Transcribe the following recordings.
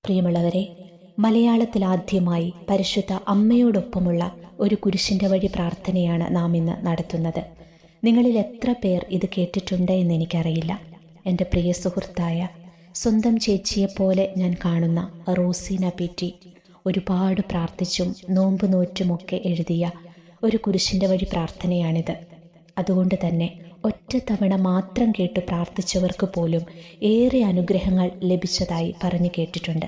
പ്രിയമുള്ളവരെ, മലയാളത്തിൽ ആദ്യമായി പരിശുദ്ധ അമ്മയോടൊപ്പമുള്ള ഒരു കുരിശിൻ്റെ വഴി പ്രാർത്ഥനയാണ് നാം ഇന്ന് നടത്തുന്നത്. നിങ്ങളിൽ എത്ര പേർ ഇത് കേട്ടിട്ടുണ്ട് എന്ന് എനിക്കറിയില്ല. എൻ്റെ പ്രിയ സുഹൃത്തായ സ്വന്തം ചേച്ചിയെപ്പോലെ ഞാൻ കാണുന്ന റോസീന പീറ്റി ഒരുപാട് പ്രാർത്ഥിച്ചും നോമ്പ് നോറ്റുമൊക്കെ എഴുതിയ ഒരു കുരിശിൻ്റെ വഴി പ്രാർത്ഥനയാണിത്. അതുകൊണ്ട് തന്നെ ഒറ്റ തവണ മാത്രം കേട്ട് പ്രാർത്ഥിച്ചവർക്ക് പോലും ഏറെ അനുഗ്രഹങ്ങൾ ലഭിച്ചതായി പറഞ്ഞു കേട്ടിട്ടുണ്ട്.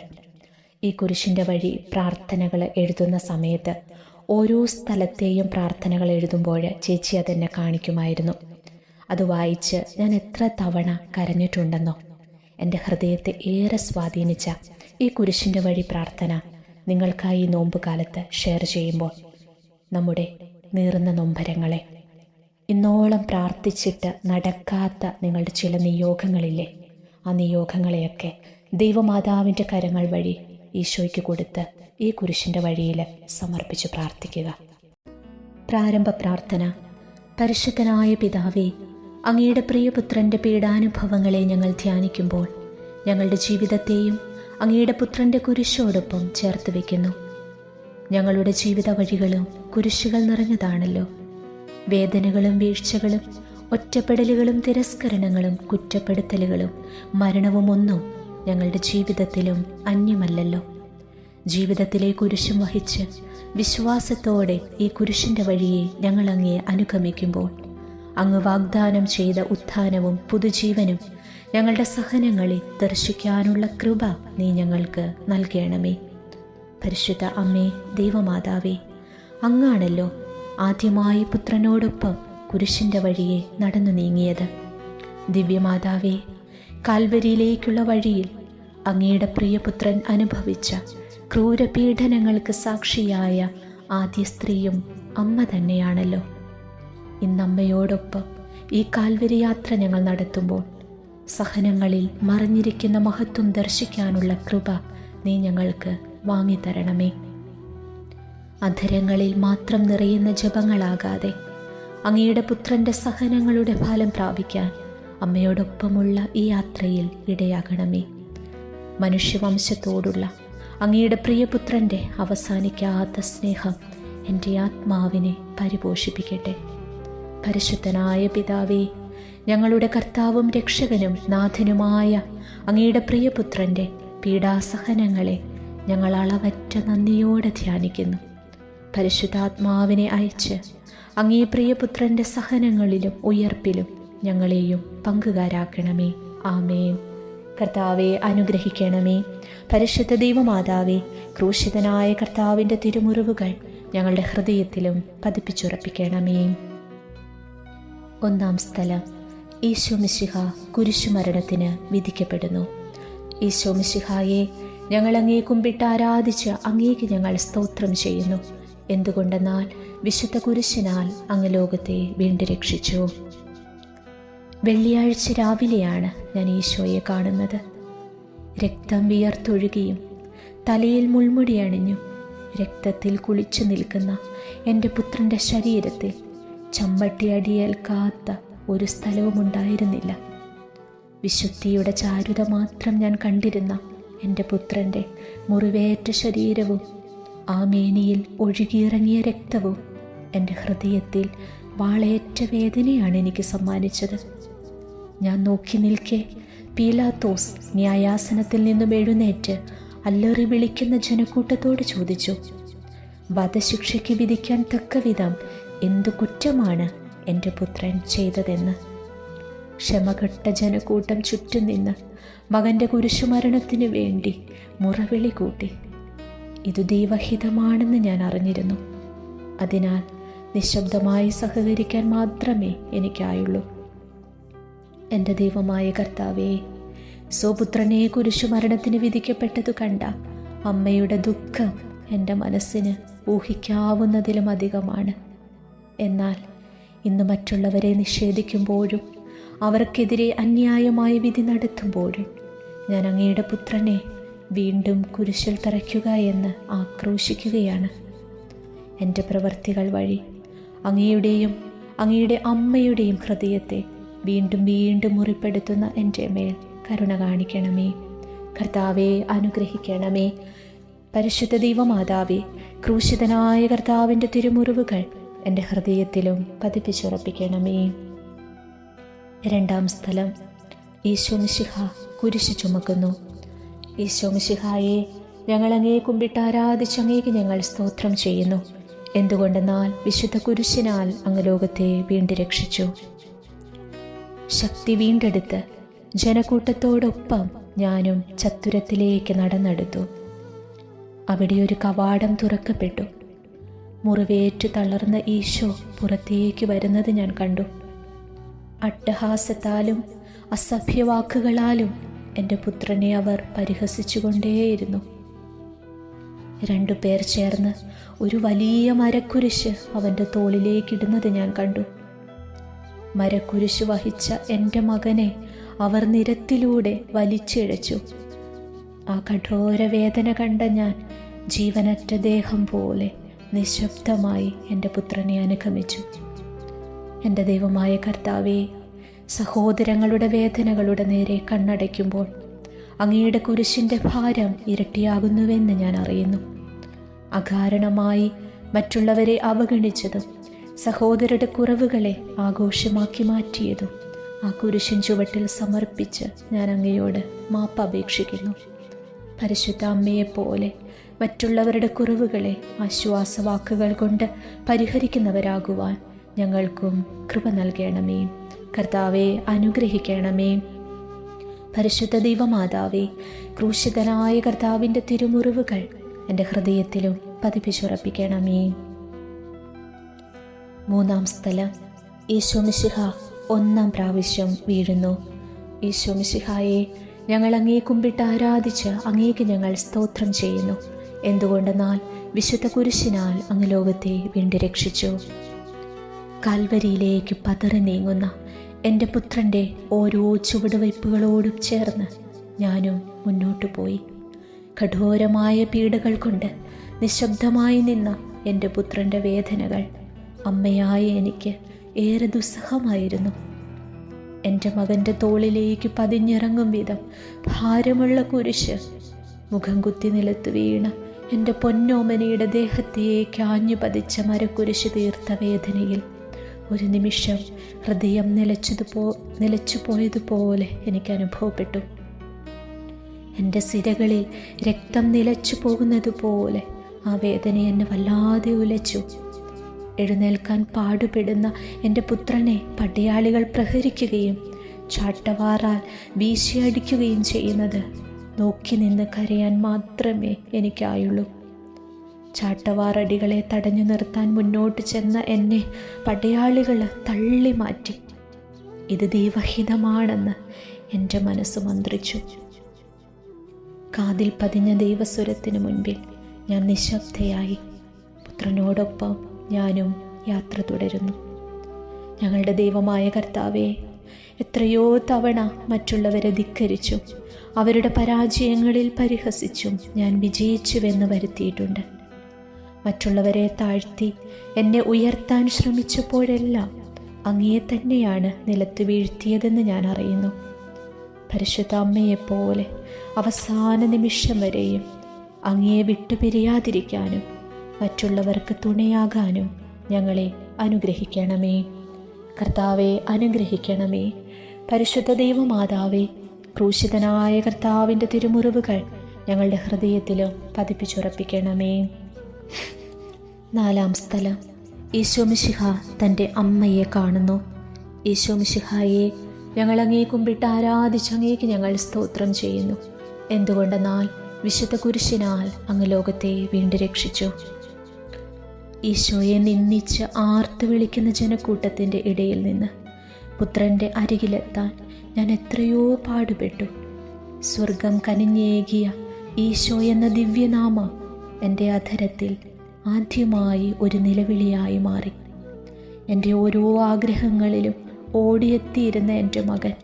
ഈ കുരിശിൻ്റെ വഴി പ്രാർത്ഥനകൾ എഴുതുന്ന സമയത്ത് ഓരോ സ്ഥലത്തെയും പ്രാർത്ഥനകൾ എഴുതുമ്പോൾ ചേച്ചി അതെന്നെ കാണിക്കുമായിരുന്നു. അത് വായിച്ച് ഞാൻ എത്ര തവണ കരഞ്ഞിട്ടുണ്ടെന്നോ. എൻ്റെ ഹൃദയത്തെ ഏറെ സ്വാധീനിച്ച ഈ കുരിശിൻ്റെ വഴി പ്രാർത്ഥന നിങ്ങൾക്കായി നോമ്പ് കാലത്ത് ഷെയർ ചെയ്യുമ്പോൾ നമ്മുടെ നീറുന്ന നൊമ്പരങ്ങളെ, ഇന്നോളം പ്രാർത്ഥിച്ചിട്ട് നടക്കാത്ത നിങ്ങളുടെ ചില നിയോഗങ്ങളില്ലേ, ആ നിയോഗങ്ങളെയൊക്കെ ദൈവമാതാവിൻ്റെ കരങ്ങൾ വഴി ഈശോയ്ക്ക് കൊടുത്ത് ഈ കുരിശിൻ്റെ വഴിയിൽ സമർപ്പിച്ച് പ്രാർത്ഥിക്കുക. പ്രാരംഭ പ്രാർത്ഥന. പരിശുദ്ധനായ പിതാവേ, അങ്ങയുടെ പ്രിയപുത്രൻ്റെ പീഡാനുഭവങ്ങളെ ഞങ്ങൾ ധ്യാനിക്കുമ്പോൾ ഞങ്ങളുടെ ജീവിതത്തെയും അങ്ങയുടെ പുത്രൻ്റെ കുരിശോടൊപ്പം ചേർത്ത് വയ്ക്കുന്നു. ഞങ്ങളുടെ ജീവിത വഴികളും കുരിശുകൾ നിറഞ്ഞതാണല്ലോ. വേദനകളും വീഴ്ചകളും ഒറ്റപ്പെടലുകളും തിരസ്കരണങ്ങളും കുറ്റപ്പെടുത്തലുകളും മരണവും ഒന്നും ഞങ്ങളുടെ ജീവിതത്തിലും അന്യമല്ലല്ലോ. ജീവിതത്തിലെ കുരിശും വഹിച്ച് വിശ്വാസത്തോടെ ഈ കുരിശിൻ്റെ വഴിയെ ഞങ്ങൾ അങ്ങേ അനുഗമിക്കുമ്പോൾ അങ്ങ് വാഗ്ദാനം ചെയ്ത ഉത്ഥാനവും പുതുജീവനും ഞങ്ങളുടെ സഹനങ്ങളെ ദർശിക്കാനുള്ള കൃപ നീ ഞങ്ങൾക്ക് നൽകണമേ. പരിശുദ്ധ അമ്മേ, ദൈവമാതാവേ, അങ്ങാണല്ലോ ആദ്യമായി പുത്രനോടൊപ്പം കുരിശിൻ്റെ വഴിയെ നടന്നു നീങ്ങിയത്. ദിവ്യമാതാവേ, കാൽവരിയിലേക്കുള്ള വഴിയിൽ അങ്ങയുടെ പ്രിയപുത്രൻ അനുഭവിച്ച ക്രൂരപീഡനങ്ങൾക്ക് സാക്ഷിയായ ആദ്യ സ്ത്രീയും അമ്മ തന്നെയാണല്ലോ. ഇന്നമ്മയോടൊപ്പം ഈ കാൽവരി യാത്ര ഞങ്ങൾ നടത്തുമ്പോൾ സഹനങ്ങളിൽ മറഞ്ഞിരിക്കുന്ന മഹത്വം ദർശിക്കാനുള്ള കൃപ നീ ഞങ്ങൾക്ക് വാങ്ങിത്തരണമേ. അധരങ്ങളിൽ മാത്രം നിറയുന്ന ജപങ്ങളാകാതെ അങ്ങയുടെ പുത്രൻ്റെ സഹനങ്ങളുടെ ഫലം പ്രാപിക്കാൻ അമ്മയോടൊപ്പമുള്ള ഈ യാത്രയിൽ ഇടയാകണമേ. മനുഷ്യവംശത്തോടുള്ള അങ്ങയുടെ പ്രിയപുത്രൻ്റെ അവസാനിക്കാത്ത സ്നേഹം എൻ്റെ ആത്മാവിനെ പരിപോഷിപ്പിക്കട്ടെ. പരിശുദ്ധനായ പിതാവേ, ഞങ്ങളുടെ കർത്താവും രക്ഷകനും നാഥനുമായ അങ്ങയുടെ പ്രിയപുത്രൻ്റെ പീഡാസഹനങ്ങളെ ഞങ്ങൾ അളവറ്റ നന്ദിയോടെ ധ്യാനിക്കുന്നു. പരിശുദ്ധാത്മാവിനെ അയച്ച് അങ്ങേ പ്രിയപുത്രൻ്റെ സഹനങ്ങളിലും ഉയർപ്പിലും ഞങ്ങളെയും പങ്കുകാരാക്കണമേ. ആമേൻ. കർത്താവെ അനുഗ്രഹിക്കണമേ. പരിശുദ്ധ ദൈവമാതാവേ, ക്രൂശിതനായ കർത്താവിൻ്റെ തിരുമുറിവുകൾ ഞങ്ങളുടെ ഹൃദയത്തിലും പതിപ്പിച്ചുറപ്പിക്കണമേ. ഒന്നാം സ്ഥലം. ഈശോ മിശിഹ കുരിശുമരണത്തിന് വിധിക്കപ്പെടുന്നു. ഈശോ മിശിഹായെ, ഞങ്ങൾ അങ്ങേ കുമ്പിട്ട് ആരാധിച്ച് അങ്ങേക്ക് ഞങ്ങൾ സ്തോത്രം ചെയ്യുന്നു. എന്തുകൊണ്ടെന്നാൽ വിശുദ്ധ കുരിശിനാൽ അങ്ങ് ലോകത്തെ വീണ്ടും രക്ഷിച്ചു. വെള്ളിയാഴ്ച രാവിലെയാണ് ഞാൻ ഈശോയെ കാണുന്നത്. രക്തം വിയർത്തൊഴുകിയും തലയിൽ മുൾമുടി അണിഞ്ഞു രക്തത്തിൽ കുളിച്ചു നിൽക്കുന്ന എൻ്റെ പുത്രൻ്റെ ശരീരത്തിൽ ചമ്മട്ടി അടിയേൽക്കാത്ത ഒരു സ്ഥലവും ഉണ്ടായിരുന്നില്ല. വിശുദ്ധിയുടെ ചാരുത മാത്രം ഞാൻ കണ്ടിരുന്ന എൻ്റെ പുത്രൻ്റെ മുറിവേറ്റ ശരീരവും ആ മേനിയിൽ ഒഴുകിയിറങ്ങിയ രക്തവും എൻ്റെ ഹൃദയത്തിൽ വാളേറ്റ വേദനയാണ് എനിക്ക് സമ്മാനിച്ചത്. ഞാൻ നോക്കി നിൽക്കെ പീലാത്തോസ് ന്യായാസനത്തിൽ നിന്നും എഴുന്നേറ്റ് അല്ലറി വിളിക്കുന്ന ജനക്കൂട്ടത്തോട് ചോദിച്ചു, വധശിക്ഷയ്ക്ക് വിധിക്കാൻ തക്കവിധം എന്തു കുറ്റമാണ് എൻ്റെ പുത്രൻ ചെയ്തതെന്ന്. ക്ഷമകെട്ട ജനക്കൂട്ടം ചുറ്റും നിന്ന് മകൻ്റെ കുരിശുമരണത്തിനു വേണ്ടി മുറവിളി കൂട്ടി. ഇത് ദൈവഹിതമാണെന്ന് ഞാൻ അറിഞ്ഞിരുന്നു. അതിനാൽ നിശബ്ദമായി സഹകരിക്കാൻ മാത്രമേ എനിക്കായുള്ളൂ. എൻ്റെ ദൈവമായ കർത്താവേ, സ്വപുത്രനെ കുരിശുമരണത്തിന് വിധിക്കപ്പെട്ടതു കണ്ട അമ്മയുടെ ദുഃഖം എൻ്റെ മനസ്സിന് ഊഹിക്കാവുന്നതിലും അധികമാണ്. എന്നാൽ ഇന്ന് മറ്റുള്ളവരെ നിഷേധിക്കുമ്പോഴും അവർക്കെതിരെ അന്യായമായ വിധി നടത്തുമ്പോഴും ഞാൻ അങ്ങയുടെ പുത്രനെ വീണ്ടും കുരിശിൽ തറയ്ക്കുക എന്ന് ആക്രോശിക്കുകയാണ്. എൻ്റെ പ്രവൃത്തികൾ വഴി അങ്ങയുടെയും അങ്ങയുടെ അമ്മയുടെയും ഹൃദയത്തെ വീണ്ടും വീണ്ടും മുറിപ്പെടുത്തുന്ന എൻ്റെ മേൽ കരുണ കാണിക്കണമേ. കർത്താവെ അനുഗ്രഹിക്കണമേ. പരിശുദ്ധ ദൈവമാതാവേ, ക്രൂശിതനായ കർത്താവിൻ്റെ തിരുമുറിവുകൾ എൻ്റെ ഹൃദയത്തിലും പതിപ്പിച്ചുറപ്പിക്കണമേ. രണ്ടാം സ്ഥലം, ഈശോ മിശിഹ കുരിശ് ചുമക്കുന്നു. ഈശോ മിശിഹായെ, ഞങ്ങൾ അങ്ങേ കുമ്പിട്ട് ആരാധിച്ച് അങ്ങേക്ക് ഞങ്ങൾ സ്തോത്രം ചെയ്യുന്നു. എന്തുകൊണ്ടെന്നാൽ വിശുദ്ധ കുരിശിനാൽ അങ്ങ് ലോകത്തെ വീണ്ടും രക്ഷിച്ചു. ശക്തി വീണ്ടെടുത്ത് ജനക്കൂട്ടത്തോടൊപ്പം ഞാനും ചത്തുരത്തിലേക്ക് നടന്നെടുത്തു. അവിടെ ഒരു കവാടം തുറക്കപ്പെട്ടു. മുറിവേറ്റു തളർന്ന ഈശോ പുറത്തേക്ക് വരുന്നത് ഞാൻ കണ്ടു. അട്ടഹാസത്താലും അസഭ്യവാക്കുകളാലും എൻ്റെ പുത്രനെ അവർ പരിഹസിച്ചുകൊണ്ടേയിരുന്നു. 2 പേർ ചേർന്ന് ഒരു വലിയ മരക്കുരിശ് അവൻ്റെ തോളിലേക്കിടുന്നത് ഞാൻ കണ്ടു. മരക്കുരിശ് വഹിച്ച എൻ്റെ മകനെ അവർ നിരത്തിലൂടെ വലിച്ചിഴച്ചു. ആ കഠോര വേദന കണ്ട ഞാൻ ജീവനറ്റ ദേഹം പോലെ നിശബ്ദമായി എൻ്റെ പുത്രനെ അനുഗമിച്ചു. എൻ്റെ ദൈവമായ കർത്താവേ, സഹോദരങ്ങളുടെ വേദനകളുടെ നേരെ കണ്ണടയ്ക്കുമ്പോൾ അങ്ങയുടെ കുരിശിൻ്റെ ഭാരം ഇരട്ടിയാകുന്നുവെന്ന് ഞാൻ അറിയുന്നു. അകാരണമായി മറ്റുള്ളവരെ അവഗണിച്ചതും സഹോദരരുടെ കുറവുകളെ ആഘോഷമാക്കി മാറ്റിയതും ആ കുരിശിൻ ചുവട്ടിൽ സമർപ്പിച്ച് ഞാൻ അങ്ങയോട് മാപ്പ് അപേക്ഷിക്കുന്നു. പരിശുദ്ധ അമ്മയെപ്പോലെ മറ്റുള്ളവരുടെ കുറവുകളെ ആശ്വാസവാക്കുകൾ കൊണ്ട് പരിഹരിക്കുന്നവരാകുവാൻ ഞങ്ങൾക്കും കൃപ നൽകണമേ. കർത്താവെ അനുഗ്രഹിക്കണമേ. പരിശുദ്ധ ദൈവമാതാവേ, ക്രൂശിതനായ കർത്താവിൻ്റെ തിരുമുറിവുകൾ എൻ്റെ ഹൃദയത്തിലും പതിപ്പിച്ചുറപ്പിക്കണമേ. മൂന്നാം സ്ഥലം, ഈശോ മിശിഹ 1-ാം പ്രാവശ്യം വീഴുന്നു. ഈശോ മിശിഹായെ, ഞങ്ങൾ അങ്ങേ കുമ്പിട്ട് ആരാധിച്ച് അങ്ങേക്ക് ഞങ്ങൾ സ്തോത്രം ചെയ്യുന്നു. എന്തുകൊണ്ടെന്നാൽ വിശുദ്ധ കുരിശിനാൽ അങ്ങ് ലോകത്തെ വീണ്ടും രക്ഷിച്ചു. കാൽവരിയിലേക്ക് പതറി നീങ്ങുന്ന എൻ്റെ പുത്രൻ്റെ ഓരോ ചുവടുവയ്പ്പുകളോടും ചേർന്ന് ഞാനും മുന്നോട്ടു പോയി. കഠോരമായ പീഡകൾ കൊണ്ട് നിശബ്ദമായി നിന്ന എൻ്റെ പുത്രൻ്റെ വേദനകൾ അമ്മയായ എനിക്ക് ഏറെ ദുസ്സഹമായിരുന്നു. എൻ്റെ മകൻ്റെ തോളിലേക്ക് പതിഞ്ഞിറങ്ങും വിധം ഭാരമുള്ള കുരിശ് മുഖം കുത്തി നിലത്ത് വീണ എൻ്റെ പൊന്നോമനയുടെ ദേഹത്തേക്ക് ആഞ്ഞു പതിച്ച മരക്കുരിശ് തീർത്ത വേദനയിൽ ഒരു നിമിഷം ഹൃദയം നിലച്ചു പോയതുപോലെ എനിക്ക് അനുഭവപ്പെട്ടു. എൻ്റെ സിരകളിൽ രക്തം നിലച്ചു പോകുന്നത് പോലെ ആ വേദന എന്നെ വല്ലാതെ ഉലച്ചു. എഴുന്നേൽക്കാൻ പാടുപെടുന്ന എൻ്റെ പുത്രനെ പടയാളികൾ പ്രഹരിക്കുകയും ചാട്ടവാറാൽ വീശിയടിക്കുകയും ചെയ്യുന്നത് നോക്കി നിന്ന് കരയാൻ മാത്രമേ എനിക്കായുള്ളൂ. ചാട്ടവാറടികളെ തടഞ്ഞു നിർത്താൻ മുന്നോട്ട് ചെന്ന എന്നെ പടയാളികൾ തള്ളി മാറ്റി. ഇത് ദൈവഹിതമാണെന്ന് എൻ്റെ മനസ്സ് മന്ത്രിച്ചു. കാതിൽ പതിഞ്ഞ ദൈവസ്വരത്തിന് മുൻപിൽ ഞാൻ നിശബ്ദയായി. പുത്രനോടൊപ്പം ഞാനും യാത്ര തുടരുന്നു. ഞങ്ങളുടെ ദൈവമായ കർത്താവേ, എത്രയോ തവണ മറ്റുള്ളവരെ ധിക്കരിച്ചും അവരുടെ പരാജയങ്ങളിൽ പരിഹസിച്ചും ഞാൻ വിജയിച്ചുവെന്ന് വരുത്തിയിട്ടുണ്ട്. മറ്റുള്ളവരെ താഴ്ത്തി എന്നെ ഉയർത്താൻ ശ്രമിച്ചപ്പോഴെല്ലാം അങ്ങയെ തന്നെയാണ് നിലത്ത് വീഴ്ത്തിയതെന്ന് ഞാൻ അറിയുന്നു. പരിശുദ്ധ അമ്മയെപ്പോലെ അവസാന നിമിഷം വരെയും അങ്ങയെ വിട്ടുപിരിയാതിരിക്കാനും മറ്റുള്ളവർക്ക് തുണയാകാനും ഞങ്ങളെ അനുഗ്രഹിക്കണമേ. കർത്താവെ അനുഗ്രഹിക്കണമേ. പരിശുദ്ധ ദൈവമാതാവേ, ക്രൂശിതനായ കർത്താവിൻ്റെ തിരുമുറിവുകൾ ഞങ്ങളുടെ ഹൃദയത്തിലും പതിപ്പിച്ചുറപ്പിക്കണമേ. 4-ാം സ്ഥലം, ഈശോ മിശിഹ തൻ്റെ അമ്മയെ കാണുന്നു. ഈശോ മിശിഹായെ, ഞങ്ങൾ അങ്ങേ കുമ്പിട്ട് ആരാധിച്ച് അങ്ങേക്ക് ഞങ്ങൾ സ്തോത്രം ചെയ്യുന്നു. എന്തുകൊണ്ടെന്നാൽ വിശുദ്ധ കുരിശിനാൽ അങ്ങ് ലോകത്തെ വീണ്ടും രക്ഷിച്ചു. ഈശോയെ നിന്ദിച്ച് ആർത്ത് വിളിക്കുന്ന ജനക്കൂട്ടത്തിൻ്റെ ഇടയിൽ നിന്ന് പുത്രൻ്റെ അരികിലെത്താൻ ഞാൻ എത്രയോ പാടുപെട്ടു. സ്വർഗം കനിഞ്ഞേകിയ ഈശോ എന്ന ദിവ്യനാമം എൻ്റെ അധരത്തിൽ ആദ്യമായി ഒരു നിലവിളിയായി മാറി. എൻ്റെ ഓരോ ആഗ്രഹങ്ങളിലും ഓടിയെത്തിയിരുന്ന എൻ്റെ മകൻ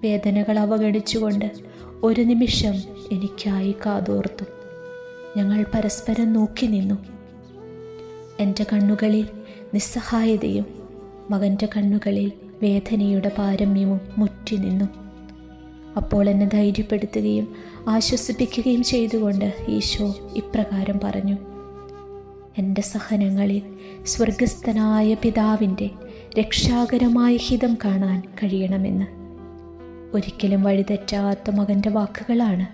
വേദനകൾ അവഗണിച്ചുകൊണ്ട് ഒരു നിമിഷം എനിക്കായി കാതോർത്തു. ഞങ്ങൾ പരസ്പരം നോക്കി നിന്നു. എൻ്റെ കണ്ണുകളിൽ നിസ്സഹായതയും മകൻ്റെ കണ്ണുകളിൽ വേദനയുടെ പാരമ്യവും മുറ്റി നിന്നു. അപ്പോൾ എന്നെ ധൈര്യപ്പെടുത്തുകയും ആശ്വസിപ്പിക്കുകയും ചെയ്തുകൊണ്ട് ഈശോ ഇപ്രകാരം പറഞ്ഞു: എൻ്റെ സഹനങ്ങളിൽ സ്വർഗസ്ഥനായ പിതാവിൻ്റെ രക്ഷാകരമായ ഹിതം കാണാൻ കഴിയണമെന്ന്. ഒരിക്കലും വഴിതെറ്റാത്ത മകൻ്റെ വാക്കുകളാണ്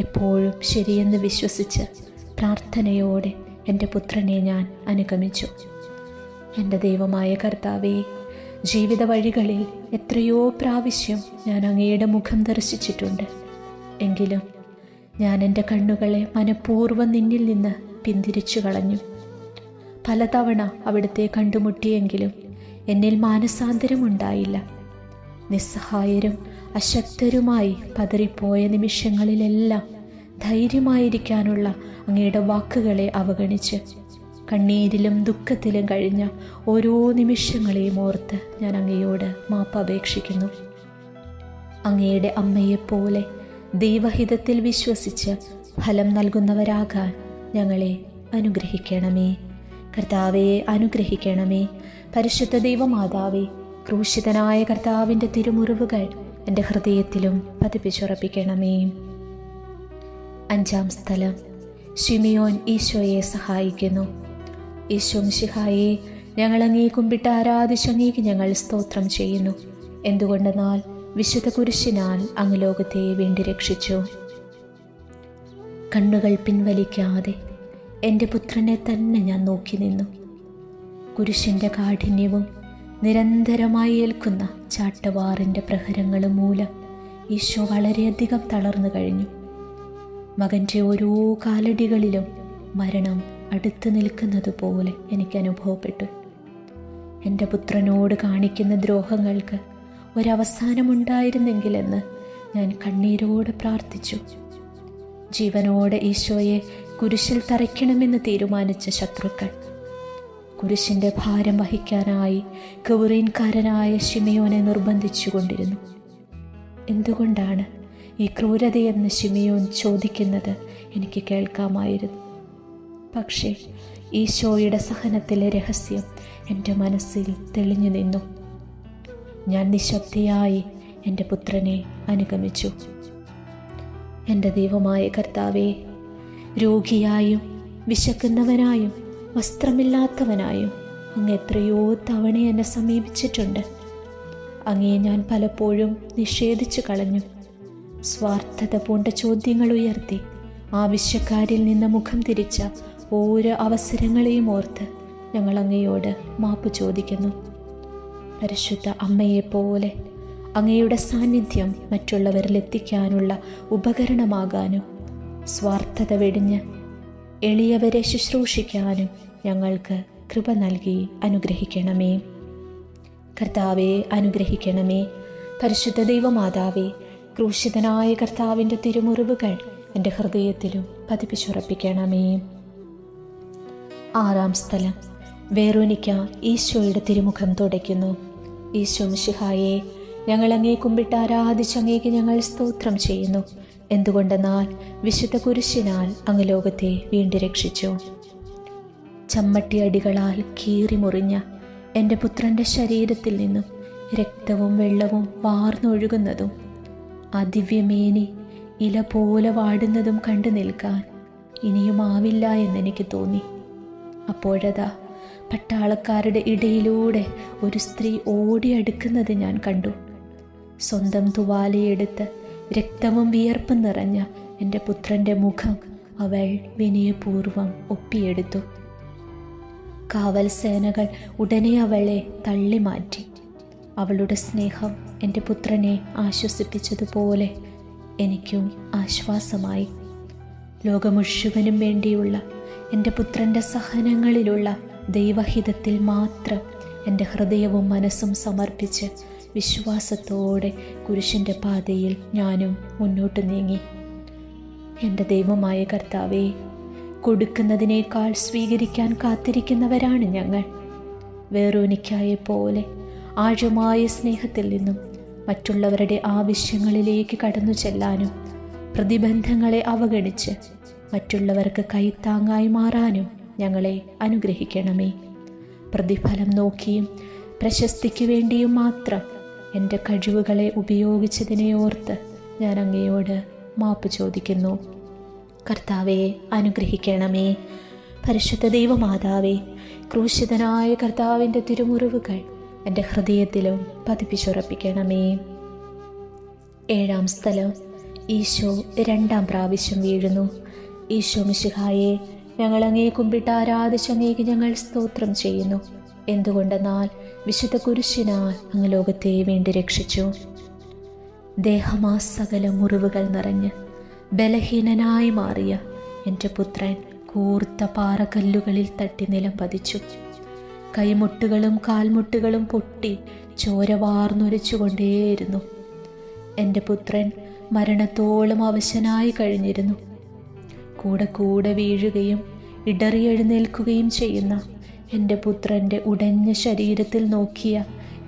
എപ്പോഴും ശരിയെന്ന് വിശ്വസിച്ച് പ്രാർത്ഥനയോടെ എൻ്റെ പുത്രനെ ഞാൻ അനുഗമിച്ചു. എൻ്റെ ദൈവമായ കർത്താവേ, ജീവിത വഴികളിൽ എത്രയോ പ്രാവശ്യം ഞാൻ അങ്ങയുടെ മുഖം ദർശിച്ചിട്ടുണ്ട്. എങ്കിലും ഞാൻ എൻ്റെ കണ്ണുകളെ മനഃപൂർവ്വം നിന്നിൽ നിന്ന് പിന്തിരിച്ചു കളഞ്ഞു. പലതവണ അവിടുത്തെ കണ്ടുമുട്ടിയെങ്കിലും എന്നിൽ മാനസാന്തരമുണ്ടായില്ല. നിസ്സഹായരും അശക്തരുമായി പതറിപ്പോയ നിമിഷങ്ങളിലെല്ലാം ധൈര്യമായിരിക്കാനുള്ള അങ്ങയുടെ വാക്കുകളെ അവഗണിച്ച് കണ്ണീരിലും ദുഃഖത്തിലും കഴിഞ്ഞ ഓരോ നിമിഷങ്ങളെയും ഓർത്ത് ഞാൻ അങ്ങയോട് മാപ്പപേക്ഷിക്കുന്നു. അങ്ങയുടെ അമ്മയെപ്പോലെ ദൈവഹിതത്തിൽ വിശ്വസിച്ച് ഫലം നൽകുന്നവരാകാൻ ഞങ്ങളെ അനുഗ്രഹിക്കണമേ. കർത്താവെ, അനുഗ്രഹിക്കണമേ. പരിശുദ്ധ ദൈവമാതാവേ, ക്രൂശിതനായ കർത്താവിൻ്റെ തിരുമുറിവുകൾ എൻ്റെ ഹൃദയത്തിലും പതിപ്പിച്ചുറപ്പിക്കണമേ. 5-ാം സ്ഥലം, ശിമിയോൻ ഈശോയെ സഹായിക്കുന്നു. ഈശോ മിശിഹായെ, ഞങ്ങൾ അങ്ങേ കുമ്പിട്ട് ആരാധിച്ച് അങ്ങേക്ക് ഞങ്ങൾ സ്തോത്രം ചെയ്യുന്നു. എന്തുകൊണ്ടെന്നാൽ വിശുദ്ധ കുരിശിനാൽ അങ്ങ് ലോകത്തെ വീണ്ടും രക്ഷിച്ചു. കണ്ണുകൾ പിൻവലിക്കാതെ എൻ്റെ പുത്രനെ തന്നെ ഞാൻ നോക്കി നിന്നു. കുരിശിൻ്റെ കാഠിന്യവും നിരന്തരമായി ഏൽക്കുന്ന ചാട്ടവാറിൻ്റെ പ്രഹരങ്ങളും മൂലം ഈശോ വളരെയധികം തളർന്നു കഴിഞ്ഞു. മകൻ്റെ ഓരോ കാലടികളിലും മരണം അടുത്ത് നിൽക്കുന്നത് പോലെ എനിക്ക് അനുഭവപ്പെട്ടു. എൻ്റെ പുത്രനോട് കാണിക്കുന്ന ദ്രോഹങ്ങൾക്ക് ഒരവസാനമുണ്ടായിരുന്നെങ്കിലെന്ന് ഞാൻ കണ്ണീരോടെ പ്രാർത്ഥിച്ചു. ജീവനോടെ ഈശോയെ കുരിശിൽ തറയ്ക്കണമെന്ന് തീരുമാനിച്ച ശത്രുക്കൾ കുരിശിൻ്റെ ഭാരം വഹിക്കാനായി കൗറീൻകാരനായ ശിമിയോനെ നിർബന്ധിച്ചു കൊണ്ടിരുന്നു. എന്തുകൊണ്ടാണ് ഈ ക്രൂരതയെന്ന് ശിമിയോൻ ചോദിക്കുന്നത് എനിക്ക് കേൾക്കാമായിരുന്നു. പക്ഷേ ഈശോയുടെ സഹനത്തിലെ രഹസ്യം എൻ്റെ മനസ്സിൽ തെളിഞ്ഞു നിന്നു. ഞാൻ നിശബ്ദയായി എൻ്റെ പുത്രനെ അനുഗമിച്ചു. എൻ്റെ ദൈവമായ കർത്താവേ, രോഗിയായും വിശക്കുന്നവനായും വസ്ത്രമില്ലാത്തവനായും അങ്ങ് എത്രയോ തവണ എന്നെ സമീപിച്ചിട്ടുണ്ട്. അങ്ങയെ ഞാൻ പലപ്പോഴും നിഷേധിച്ചു കളഞ്ഞു. സ്വാർത്ഥത പൂണ്ട ചോദ്യങ്ങൾ ഉയർത്തി ആവശ്യക്കാരിൽ നിന്ന് മുഖം തിരിച്ച ഓരോ അവസരങ്ങളെയും ഓർത്ത് ഞങ്ങൾ അങ്ങയോട് മാപ്പ് ചോദിക്കുന്നു. പരിശുദ്ധ അമ്മയെപ്പോലെ അങ്ങയുടെ സാന്നിധ്യം മറ്റുള്ളവരിലെത്തിക്കാനുള്ള ഉപകരണമാകാനും സ്വാർത്ഥത വെടിഞ്ഞ് എളിയവരെ ശുശ്രൂഷിക്കാനും ഞങ്ങൾക്ക് കൃപ നൽകി അനുഗ്രഹിക്കണമേ. കർത്താവെ, അനുഗ്രഹിക്കണമേ. പരിശുദ്ധ ദൈവമാതാവേ, ക്രൂശിതനായ കർത്താവിൻ്റെ തിരുമുറിവുകൾ എൻ്റെ ഹൃദയത്തിലും പതിപ്പിച്ചുറപ്പിക്കണമേ. 6-ാം സ്ഥലം, വെറോനിക്ക ഈശോയുടെ തിരുമുഖം തുടയ്ക്കുന്നു. ഈശോ മിശിഹായെ, ഞങ്ങൾ അങ്ങേ കുമ്പിട്ട് ആരാധിച്ച് അങ്ങേക്ക് ഞങ്ങൾ സ്തോത്രം ചെയ്യുന്നു. എന്തുകൊണ്ടെന്നാൽ വിശുദ്ധ കുരിശിനാൽ അങ്ങ് ലോകത്തെ വീണ്ടും രക്ഷിച്ചു. ചമ്മട്ടിയടികളാൽ കീറി മുറിഞ്ഞ എൻ്റെ പുത്രൻ്റെ ശരീരത്തിൽ നിന്നും രക്തവും വെള്ളവും വാർന്നൊഴുകുന്നതും ആ ദിവ്യമേനി ഇല പോലെ വാടുന്നതും കണ്ടു നിൽക്കാൻ ഇനിയുമാവില്ല എന്നെനിക്ക് തോന്നി. അപ്പോഴതാ പട്ടാളക്കാരുടെ ഇടയിലൂടെ ഒരു സ്ത്രീ ഓടിയടുക്കുന്നത് ഞാൻ കണ്ടു. സ്വന്തം തുവാലയെടുത്ത് രക്തവും വിയർപ്പും നിറഞ്ഞ എൻ്റെ പുത്രൻ്റെ മുഖം അവൾ വിനയപൂർവ്വം ഒപ്പിയെടുത്തു. കാവൽ സേനകൾ ഉടനെ അവളെ തള്ളി മാറ്റി. അവളുടെ സ്നേഹം എൻ്റെ പുത്രനെ ആശ്വസിപ്പിച്ചതുപോലെ എനിക്കും ആശ്വാസമായി. ലോകം മുഴുവനും വേണ്ടിയുള്ള എൻ്റെ പുത്രൻ്റെ സഹനങ്ങളിലുള്ള ദൈവഹിതത്തിൽ മാത്രം എൻ്റെ ഹൃദയവും മനസ്സും സമർപ്പിച്ച് വിശ്വാസത്തോടെ കുരിശിൻ്റെ പാതയിൽ ഞാനും മുന്നോട്ട് നീങ്ങി. എൻ്റെ ദൈവമായ കർത്താവേ, കൊടുക്കുന്നതിനേക്കാൾ സ്വീകരിക്കാൻ കാത്തിരിക്കുന്നവരാണ് ഞങ്ങൾ. വെറോനിക്കായെപ്പോലെ ആഴമായ സ്നേഹത്തിൽ നിന്നും മറ്റുള്ളവരുടെ ആവശ്യങ്ങളിലേക്ക് കടന്നു ചെല്ലാനും പ്രതിബന്ധങ്ങളെ അവഗണിച്ച് മറ്റുള്ളവർക്ക് കൈത്താങ്ങായി മാറാനും ഞങ്ങളെ അനുഗ്രഹിക്കണമേ. പ്രതിഫലം നോക്കിയും പ്രശസ്തിക്ക് വേണ്ടിയും മാത്രം എൻ്റെ കഴിവുകളെ ഉപയോഗിച്ചതിനെ ഓർത്ത് ഞാൻ അങ്ങയോട് മാപ്പ് ചോദിക്കുന്നു. കർത്താവെ, അനുഗ്രഹിക്കണമേ. പരിശുദ്ധ ദൈവമാതാവേ, ക്രൂശിതനായ കർത്താവിൻ്റെ തിരുമുറിവുകൾ എൻ്റെ ഹൃദയത്തിലും പതിപ്പിച്ചുറപ്പിക്കണമേ. 7-ാം സ്ഥലം. ഈശോ 2-ാം പ്രാവശ്യം വീഴുന്നു. ഈശോ മിശിഹായെ, ഞങ്ങൾ അങ്ങയെ കുമ്പിട്ട് ആരാധിച്ച് അങ്ങേക്ക് ഞങ്ങൾ സ്തോത്രം ചെയ്യുന്നു. എന്തുകൊണ്ടെന്നാൽ വിശുദ്ധ കുരിശിനാൽ അങ്ങ് ലോകത്തെ വീണ്ടും രക്ഷിച്ചു. ദേഹമാസകല മുറിവുകൾ നിറഞ്ഞ് ബലഹീനനായി മാറിയ എൻ്റെ പുത്രൻ കൂർത്ത പാറക്കല്ലുകളിൽ തട്ടി നിലം പതിച്ചു. കൈമുട്ടുകളും കാൽമുട്ടുകളും പൊട്ടി ചോര വാർന്നൊലിച്ചുകൊണ്ടേയിരുന്നു. എൻ്റെ പുത്രൻ മരണത്തോളം അവശനായി കഴിഞ്ഞിരുന്നു. കൂടെ കൂടെ വീഴുകയും ഇടറി എഴുന്നേൽക്കുകയും ചെയ്യുന്ന എൻ്റെ പുത്രൻ്റെ ഉടഞ്ഞ ശരീരത്തിൽ നോക്കിയ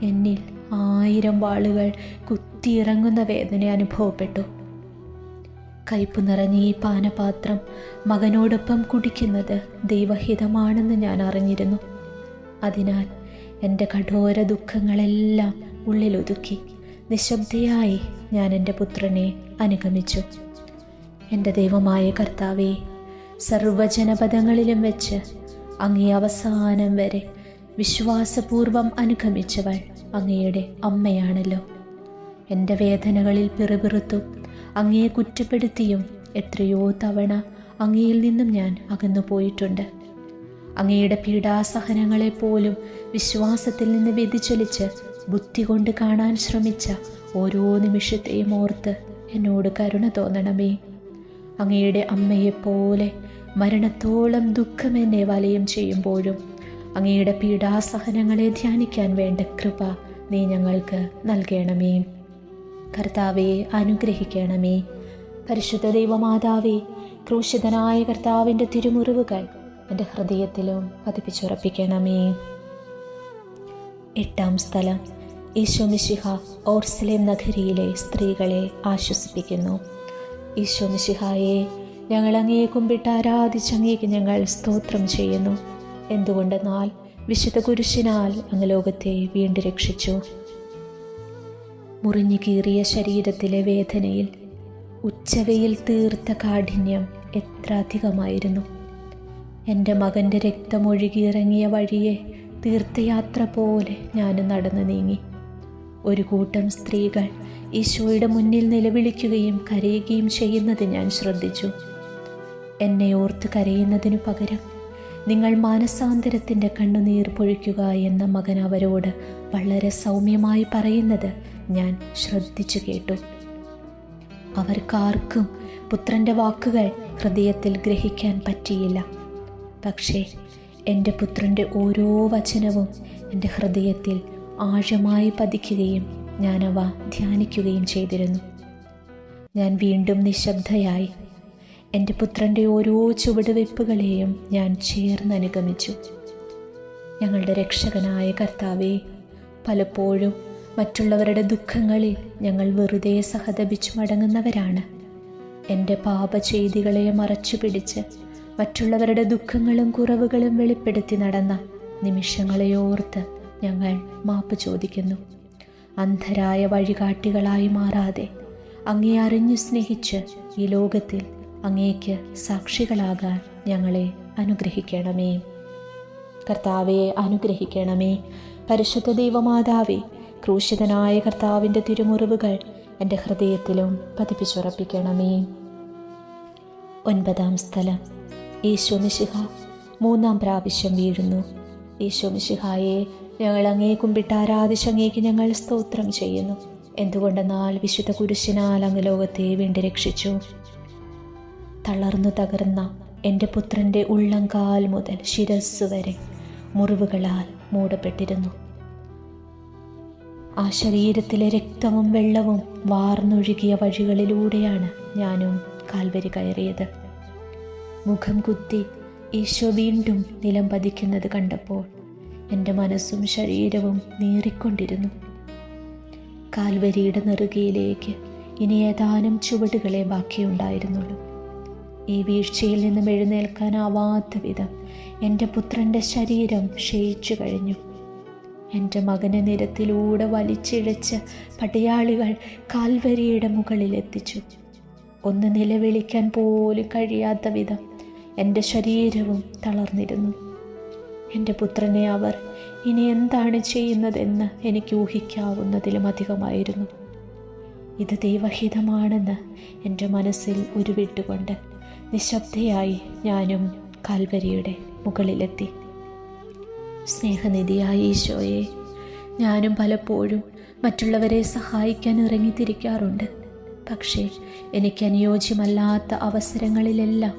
എന്നിൽ 1000 വാളുകൾ കുത്തിയിറങ്ങുന്ന വേദന അനുഭവപ്പെട്ടു. കയ്പ് നിറഞ്ഞ ഈ പാനപാത്രം മകനോടൊപ്പം കുടിക്കുന്നത് ദൈവഹിതമാണെന്ന് ഞാൻ അറിഞ്ഞിരുന്നു. അതിനാൽ എൻ്റെ കഠോര ദുഃഖങ്ങളെല്ലാം ഉള്ളിലൊതുക്കി നിശബ്ദയായി ഞാൻ എൻ്റെ പുത്രനെ അനുഗമിച്ചു. എൻ്റെ ദൈവമായ കർത്താവേ, സർവ്വജനപദങ്ങളിലും വെച്ച് അങ്ങേ അവസാനം വരെ വിശ്വാസപൂർവം അനുഗമിച്ചവൾ അങ്ങയുടെ അമ്മയാണല്ലോ. എൻ്റെ വേദനകളിൽ പിറുപിറുത്തും അങ്ങയെ കുറ്റപ്പെടുത്തിയും എത്രയോ തവണ അങ്ങയിൽ നിന്നും ഞാൻ അകന്നു പോയിട്ടുണ്ട്. അങ്ങയുടെ പീഡാസഹനങ്ങളെപ്പോലും വിശ്വാസത്തിൽ നിന്ന് വ്യതിചലിച്ച് ബുദ്ധി കൊണ്ട് കാണാൻ ശ്രമിച്ച ഓരോ നിമിഷത്തെയും ഓർത്ത് എന്നോട് കരുണ തോന്നണമേ. അങ്ങയുടെ അമ്മയെപ്പോലെ മരണത്തോളം ദുഃഖം എന്നെ വലയം ചെയ്യുമ്പോഴും അങ്ങയുടെ പീഡാസഹനങ്ങളെ ധ്യാനിക്കാൻ വേണ്ട കൃപ നീ ഞങ്ങൾക്ക് നൽകണമേ. കർത്താവെ, അനുഗ്രഹിക്കണമേ. പരിശുദ്ധ ദൈവമാതാവേ, ക്രൂശിതനായ കർത്താവിൻ്റെ തിരുമുറിവുകൾ എൻ്റെ ഹൃദയത്തിലും പതിപ്പിച്ചുറപ്പിക്കണമേ. 8-ാം സ്ഥലം. ഈശോ മിശിഹ ഓർസലേം നഗരിയിലെ സ്ത്രീകളെ ആശ്വസിപ്പിക്കുന്നു. ഈശോ മിശിഹായെ, ഞങ്ങൾ അങ്ങയെ കുമ്പിട്ട് ആരാധിച്ച് അങ്ങേക്ക് ഞങ്ങൾ സ്തോത്രം ചെയ്യുന്നു. എന്തുകൊണ്ടെന്നാൽ വിശുദ്ധ കുരിശിനാൽ അങ്ങ് ലോകത്തെ വീണ്ടും രക്ഷിച്ചു. മുറിഞ്ഞു കീറിയ ശരീരത്തിലെ വേദനയിൽ ഉച്ചവയിൽ തീർത്ത കാഠിന്യം എത്ര അധികമായിരുന്നു. എൻ്റെ മകൻ്റെ രക്തമൊഴുകിയിറങ്ങിയ വഴിയെ തീർത്ഥയാത്ര പോലെ ഞാൻ നടന്നു നീങ്ങി. ഒരു കൂട്ടം സ്ത്രീകൾ ഈശോയുടെ മുന്നിൽ നിലവിളിക്കുകയും കരയുകയും ചെയ്യുന്നത് ഞാൻ ശ്രദ്ധിച്ചു. എന്നെ ഓർത്ത് കരയുന്നതിനു പകരം നിങ്ങൾ മാനസാന്തരത്തിൻ്റെ കണ്ണുനീർ പൊഴിക്കുക എന്ന മകൻ അവരോട് വളരെ സൗമ്യമായി പറയുന്നത് ഞാൻ ശ്രദ്ധിച്ചു കേട്ടു. അവർക്കാർക്കും പുത്രൻ്റെ വാക്കുകൾ ഹൃദയത്തിൽ ഗ്രഹിക്കാൻ പറ്റിയില്ല. പക്ഷേ എൻ്റെ പുത്രൻ്റെ ഓരോ വചനവും എൻ്റെ ഹൃദയത്തിൽ ആഴമായി പതിക്കുകയും ഞാനവ ധ്യാനിക്കുകയും ചെയ്തിരുന്നു. ഞാൻ വീണ്ടും നിശബ്ദയായി എൻ്റെ പുത്രൻ്റെ ഓരോ ചുവടുവയ്പ്പുകളെയും ഞാൻ ചേർന്നനുഗമിച്ചു. ഞങ്ങളുടെ രക്ഷകനായ കർത്താവേ, പലപ്പോഴും മറ്റുള്ളവരുടെ ദുഃഖങ്ങളിൽ ഞങ്ങൾ വെറുതെ സഹതപിച്ചു മടങ്ങുന്നവരാണ്. എൻ്റെ പാപചെയ്തികളെ മറച്ചു പിടിച്ച് മറ്റുള്ളവരുടെ ദുഃഖങ്ങളും കുറവുകളും വെളിപ്പെടുത്തി നടന്ന നിമിഷങ്ങളെയോർത്ത് ഞങ്ങൾ മാപ്പ് ചോദിക്കുന്നു. അന്ധരായ വഴികാട്ടികളായി മാറാതെ അങ്ങേ അറിഞ്ഞു സ്നേഹിച്ച് ഈ ലോകത്തിൽ അങ്ങേക്ക് സാക്ഷികളാകാൻ ഞങ്ങളെ അനുഗ്രഹിക്കണമേ. കർത്താവെ, അനുഗ്രഹിക്കണമേ. പരിശുദ്ധ ദൈവമാതാവേ, ക്രൂശിതനായ കർത്താവിൻ്റെ തിരുമുറിവുകൾ എൻ്റെ ഹൃദയത്തിലും പതിപ്പിച്ചുറപ്പിക്കണമേ. 9-ാം സ്ഥലം. ഈശോ മിശിഹ 3-ാം പ്രാവശ്യം വീഴുന്നു. ഈശോ മിശിഹായെ, ഞങ്ങൾ അങ്ങയെ കുമ്പിട്ട് ആരാധിച്ച് അങ്ങേക്ക് ഞങ്ങൾ സ്തോത്രം ചെയ്യുന്നു. എന്തുകൊണ്ടെന്നാൽ വിശുദ്ധ കുരിശിനാൽ അങ്ങ് ലോകത്തെ വീണ്ടും രക്ഷിച്ചു. തളർന്നു തകർന്ന എൻ്റെ പുത്രൻ്റെ ഉള്ളംകാൽ മുതൽ ശിരസ് വരെ മുറിവുകളാൽ മൂടപ്പെട്ടിരുന്നു. ആ ശരീരത്തിലെ രക്തവും വെള്ളവും വാർന്നൊഴുകിയ വഴികളിലൂടെയാണ് ഞാനും കാൽവരി കയറിയത്. മുഖം കുത്തി ഈശോ വീണ്ടും നിലം പതിക്കുന്നത് കണ്ടപ്പോൾ എൻ്റെ മനസ്സും ശരീരവും നീറിക്കൊണ്ടിരുന്നു. കാൽവരിയുടെ നെറുകയിലേക്ക് ഇനി ഏതാനും ചുവടുകളെ ബാക്കിയുണ്ടായിരുന്നുള്ളൂ. ഈ വീഴ്ചയിൽ നിന്നും എഴുന്നേൽക്കാനാവാത്ത വിധം എൻ്റെ പുത്രൻ്റെ ശരീരം ക്ഷയിച്ചു കഴിഞ്ഞു. എൻ്റെ മകനെ നിരത്തിലൂടെ വലിച്ചിഴച്ച് പടയാളികൾ കാൽവരിയുടെ മുകളിലെത്തിച്ചു. ഒന്ന് നിലവിളിക്കാൻ പോലും കഴിയാത്ത വിധം എൻ്റെ ശരീരവും തളർന്നിരുന്നു. എൻ്റെ പുത്രനെ അവർ ഇനി എന്താണ് ചെയ്യുന്നതെന്ന് എനിക്ക് ഊഹിക്കാവുന്നതിലും അധികമായിരുന്നു. ഇത് ദൈവഹിതമാണെന്ന് എൻ്റെ മനസ്സിൽ ഉരുവിട്ടുകൊണ്ട് നിശബ്ദയായി ഞാനും കാൽവരിയുടെ മുകളിലെത്തി. സ്നേഹനിധിയായ ഈശോയെ, ഞാനും പലപ്പോഴും മറ്റുള്ളവരെ സഹായിക്കാൻ ഇറങ്ങിത്തിരിക്കാറുണ്ട്. പക്ഷേ എനിക്ക് അനുയോജ്യമല്ലാത്ത അവസരങ്ങളിലെല്ലാം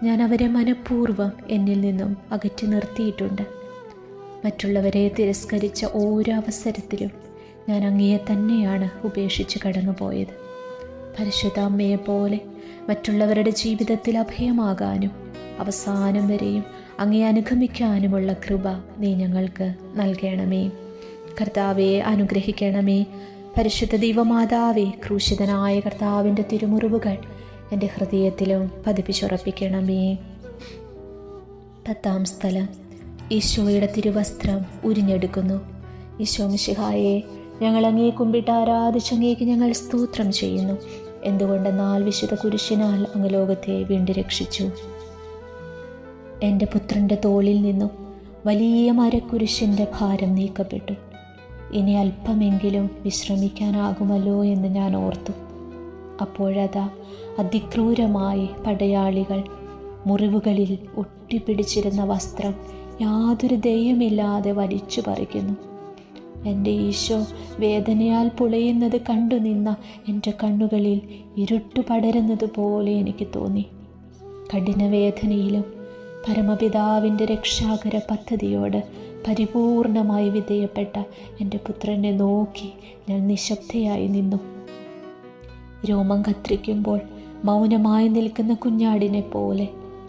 ഞാൻ അവരെ മനഃപൂർവ്വം എന്നിൽ നിന്നും അകറ്റി നിർത്തിയിട്ടുണ്ട്. മറ്റുള്ളവരെ തിരസ്കരിച്ച ഓരോ അവസരത്തിലും ഞാൻ അങ്ങയെ തന്നെയാണ് ഉപേക്ഷിച്ച് കടന്നുപോയത്. പരിശുദ്ധ അമ്മയെപ്പോലെ മറ്റുള്ളവരുടെ ജീവിതത്തിൽ അഭയമാകാനും അവസാനം വരെയും അങ്ങയെ അനുഗമിക്കാനുമുള്ള കൃപ നീ ഞങ്ങൾക്ക് നൽകണമേ. കർത്താവെ, അനുഗ്രഹിക്കണമേ. പരിശുദ്ധ ദൈവമാതാവേ, ക്രൂശിതനായ കർത്താവിൻ്റെ തിരുമുറിവുകൾ എൻ്റെ ഹൃദയത്തിലും പതിപ്പിച്ചുറപ്പിക്കണമേ. 10-ാം സ്ഥലം. ഈശോയുടെ തിരുവസ്ത്രം ഉരിഞ്ഞെടുക്കുന്നു. ഈശോ മിശിഹായെ, ഞങ്ങൾ അങ്ങയെ കുമ്പിട്ട് ആരാധിച്ച് അങ്ങേക്ക് ഞങ്ങൾ സ്തോത്രം ചെയ്യുന്നു. എന്തുകൊണ്ടെന്നാൽ വിശുദ്ധ കുരിശിനാൽ അങ്ങ് ലോകത്തെ വീണ്ടും രക്ഷിച്ചു. എൻ്റെ പുത്രൻ്റെ തോളിൽ നിന്നും വലിയ മരക്കുരിശിൻ്റെ ഭാരം നീക്കപ്പെട്ടു. ഇനി അല്പമെങ്കിലും വിശ്രമിക്കാനാകുമല്ലോ എന്ന് ഞാൻ ഓർത്തു. അപ്പോഴതാ അതിക്രൂരമായി പടയാളികൾ മുറിവുകളിൽ ഒട്ടിപ്പിടിച്ചിരുന്ന വസ്ത്രം യാതൊരു ദയയുമില്ലാതെ വലിച്ചു പറിക്കുന്നു. എൻ്റെ ഈശോ വേദനയാൽ പുളയുന്നത് കണ്ടു നിന്ന എൻ്റെ കണ്ണുകളിൽ ഇരുട്ടു പടരുന്നത് പോലെ എനിക്ക് തോന്നി. കഠിനവേദനയിലും പരമപിതാവിൻ്റെ രക്ഷാകര പദ്ധതിയോട് പരിപൂർണമായി വിധേയപ്പെട്ട എൻ്റെ പുത്രനെ നോക്കി ഞാൻ നിശബ്ദയായി നിന്നു. രോമം കത്രിക്കുമ്പോൾ മൗനമായി നിൽക്കുന്ന കുഞ്ഞാടിനെ പോലെ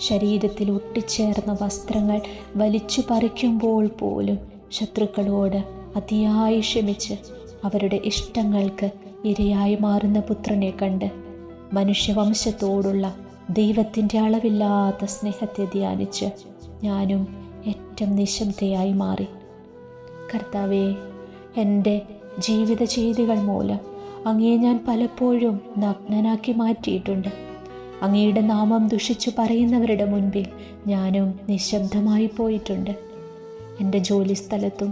ശരീരത്തിൽ ഒട്ടിച്ചേർന്ന വസ്ത്രങ്ങൾ വലിച്ചു പറിക്കുമ്പോൾ പോലും ശത്രുക്കളോട് അതിയായി ക്ഷമിച്ച് അവരുടെ ഇഷ്ടങ്ങൾക്ക് ഇരയായി മാറുന്ന പുത്രനെ കണ്ട് മനുഷ്യവംശത്തോടുള്ള ദൈവത്തിൻ്റെ അളവില്ലാത്ത സ്നേഹത്തെ ധ്യാനിച്ച് ഞാനും ഏറ്റവും നിശബ്ദയായി മാറി. കർത്താവേ, എൻ്റെ ജീവിത ചെയ്തികൾ മൂലം അങ്ങയെ ഞാൻ പലപ്പോഴും നഗ്നനാക്കി മാറ്റിയിട്ടുണ്ട്. അങ്ങയുടെ നാമം ദുഷിച്ചു പറയുന്നവരുടെ മുൻപിൽ ഞാനും നിശബ്ദമായി പോയിട്ടുണ്ട്. എൻ്റെ ജോലിസ്ഥലത്തും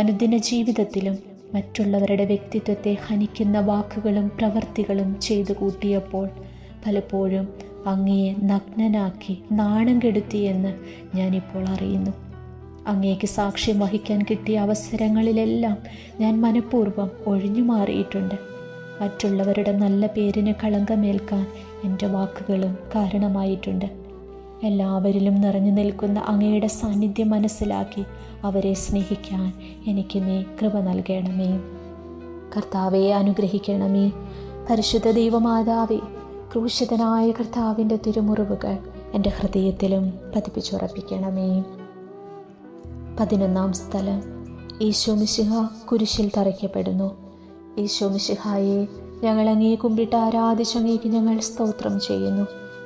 അനുദിന ജീവിതത്തിലും മറ്റുള്ളവരുടെ വ്യക്തിത്വത്തെ ഹനിക്കുന്ന വാക്കുകളും പ്രവൃത്തികളും ചെയ്തു കൂട്ടിയപ്പോൾ പലപ്പോഴും അങ്ങയെ നഗ്നനാക്കി നാണം കെടുത്തിയെന്ന് ഞാനിപ്പോൾ അറിയുന്നു. അങ്ങേക്ക് സാക്ഷ്യം വഹിക്കാൻ കിട്ടിയ അവസരങ്ങളിലെല്ലാം ഞാൻ മനഃപൂർവ്വം ഒഴിഞ്ഞു മാറിയിട്ടുണ്ട്. മറ്റുള്ളവരുടെ നല്ല പേരിന് കളങ്കമേൽക്കാൻ എൻ്റെ വാക്കുകളും കാരണമായിട്ടുണ്ട്. എല്ലാവരിലും നിറഞ്ഞു നിൽക്കുന്ന അങ്ങയുടെ സാന്നിധ്യം മനസ്സിലാക്കി അവരെ സ്നേഹിക്കാൻ എനിക്ക് നീ കൃപ നൽകണമേ. കർത്താവെ, അനുഗ്രഹിക്കണമേ. പരിശുദ്ധ ദൈവമാതാവേ, ക്രൂശിതനായ കർത്താവിൻ്റെ തിരുമുറിവുകൾ എൻ്റെ ഹൃദയത്തിലും പതിപ്പിച്ചുറപ്പിക്കണമേ. 11-ാം സ്ഥലം. ഈശോ മിശിഹ കുരിശിൽ തറയ്ക്കപ്പെടുന്നു. ഈശോ മിശിഹായെ, ഞങ്ങൾ അങ്ങയെ കുമ്പിട്ട് ആരാധിച്ച് അങ്ങേക്ക് ഞങ്ങൾ സ്തോത്രം ചെയ്യുന്നു.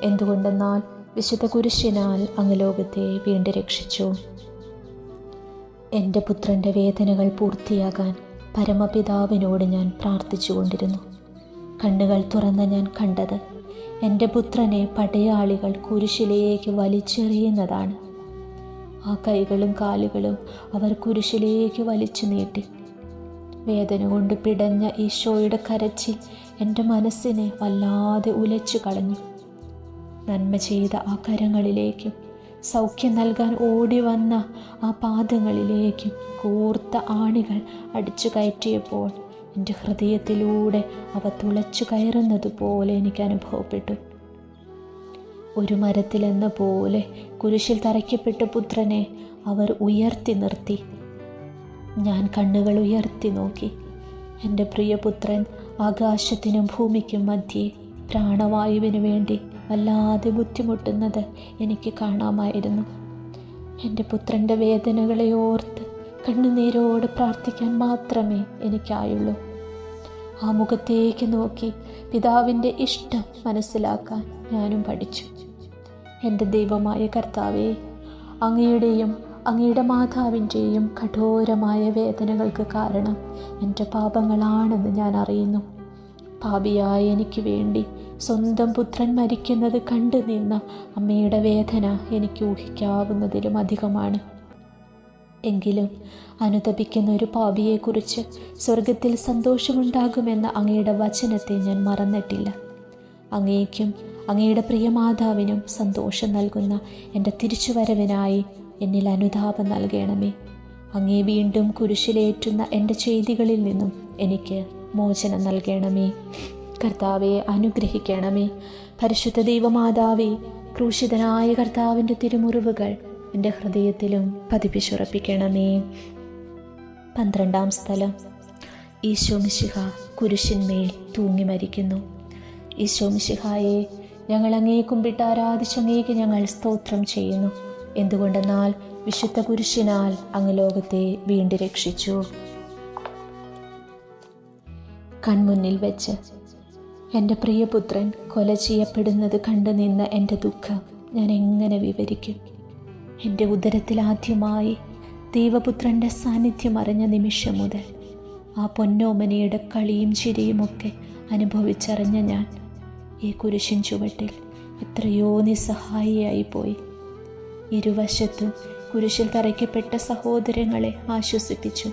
എന്തുകൊണ്ടെന്നാൽ വിശുദ്ധ കുരിശിനാൽ അങ്ങ് ലോകത്തെ വീണ്ടും രക്ഷിച്ചു. എൻ്റെ പുത്രൻ്റെ വേദനകൾ പൂർത്തിയാകാൻ പരമപിതാവിനോട് ഞാൻ പ്രാർത്ഥിച്ചുകൊണ്ടിരുന്നു. കണ്ണുകൾ തുറന്ന ഞാൻ കണ്ടത് എൻ്റെ പുത്രനെ പടയാളികൾ കുരിശിലേക്ക് വലിച്ചെറിയുന്നതാണ്. ആ കൈകളും കാലുകളും അവർ കുരിശിലേക്ക് വലിച്ചു നീട്ടി. വേദന കൊണ്ട് പിടഞ്ഞ ഈശോയുടെ കരച്ചിൽ എൻ്റെ മനസ്സിനെ വല്ലാതെ ഉലച്ചു കളഞ്ഞു. നന്മ ചെയ്ത ആ കരങ്ങളിലേക്കും സൗഖ്യം നൽകാൻ ഓടി വന്ന ആ പാദങ്ങളിലേക്കും കൂർത്ത ആണികൾ അടിച്ചു കയറ്റിയപ്പോൾ എൻ്റെ ഹൃദയത്തിലൂടെ അവ തുളച്ചു കയറുന്നതുപോലെ എനിക്ക് അനുഭവപ്പെട്ടു. ഒരു മരത്തിലെന്ന പോലെ കുരിശിൽ തറയ്ക്കപ്പെട്ട പുത്രനെ അവർ ഉയർത്തി നിർത്തി. ഞാൻ കണ്ണുകൾ ഉയർത്തി നോക്കി. എൻ്റെ പ്രിയപുത്രൻ ആകാശത്തിനും ഭൂമിക്കും മധ്യേ പ്രാണവായുവിനു വേണ്ടി വല്ലാതെ ബുദ്ധിമുട്ടുന്നത് എനിക്ക് കാണാമായിരുന്നു. എൻ്റെ പുത്രൻ്റെ വേദനകളെ ഓർത്ത് കണ്ണുനീരോട് പ്രാർത്ഥിക്കാൻ മാത്രമേ എനിക്കായുള്ളൂ. ആ മുഖത്തേക്ക് നോക്കി പിതാവിൻ്റെ ഇഷ്ടം മനസ്സിലാക്കാൻ ഞാനും പഠിച്ചു. എൻ്റെ ദൈവമായ കർത്താവേ, അങ്ങയുടെയും അങ്ങയുടെ മാതാവിൻ്റെയും കഠോരമായ വേദനകൾക്ക് കാരണം എൻ്റെ പാപങ്ങളാണെന്ന് ഞാൻ അറിയുന്നു. പാപിയായ എനിക്ക് വേണ്ടി സ്വന്തം പുത്രൻ മരിക്കുന്നത് കണ്ടു നിന്ന അമ്മയുടെ വേദന എനിക്ക് ഊഹിക്കാവുന്നതിലും അധികമാണ്. എങ്കിലും അനുതപിക്കുന്ന ഒരു പാപിയെക്കുറിച്ച് സ്വർഗത്തിൽ സന്തോഷമുണ്ടാകുമെന്ന അങ്ങയുടെ വചനത്തെ ഞാൻ മറന്നിട്ടില്ല. അങ്ങേക്കും അങ്ങയുടെ പ്രിയമാതാവിനും സന്തോഷം നൽകുന്ന എൻ്റെ തിരിച്ചുവരവിനായി എന്നിൽ അനുതാപം നൽകണമേ. അങ്ങേ വീണ്ടും കുരിശിലേറ്റുന്ന എൻ്റെ ചെയ്തികളിൽ നിന്നും എനിക്ക് മോചനം നൽകണമേ. കർത്താവെ അനുഗ്രഹിക്കണമേ. പരിശുദ്ധ ദൈവമാതാവേ, ക്രൂശിതനായ കർത്താവിൻ്റെ തിരുമുറിവുകൾ എൻ്റെ ഹൃദയത്തിലും പതിപ്പിച്ചുറപ്പിക്കണമേ. 12-ാം സ്ഥലം. ഈശോ മിശിഹ കുരിശിന്മേൽ തൂങ്ങി മരിക്കുന്നു. ഈശോ മിശിഹായെ, ഞങ്ങൾ അങ്ങേ കുമ്പിട്ട് ആരാധിച്ചങ്ങേക്ക് ഞങ്ങൾ സ്തോത്രം ചെയ്യുന്നു. എന്തുകൊണ്ടെന്നാൽ വിശുദ്ധ കുരിശിനാൽ അങ്ങ് ലോകത്തെ വീണ്ടും രക്ഷിച്ചു. കൺമുന്നിൽ വെച്ച് എൻ്റെ പ്രിയപുത്രൻ കൊല ചെയ്യപ്പെടുന്നത് കണ്ടു നിന്ന എൻ്റെ ദുഃഖം ഞാൻ എങ്ങനെ വിവരിക്കും? എൻ്റെ ഉദരത്തിൽ ആദ്യമായി ദൈവപുത്രൻ്റെ സാന്നിധ്യം അറിഞ്ഞ നിമിഷം മുതൽ ആ പൊന്നോമനയുടെ കളിയും ചിരിയുമൊക്കെ അനുഭവിച്ചറിഞ്ഞ ഞാൻ ഈ കുരിശിൻ ചുവട്ടിൽ എത്രയോ നിസ്സഹായിയായിപ്പോയി. ഇരുവശത്തും കുരിശിൽ തറയ്ക്കപ്പെട്ട സഹോദരങ്ങളെ ആശ്വസിപ്പിച്ചു,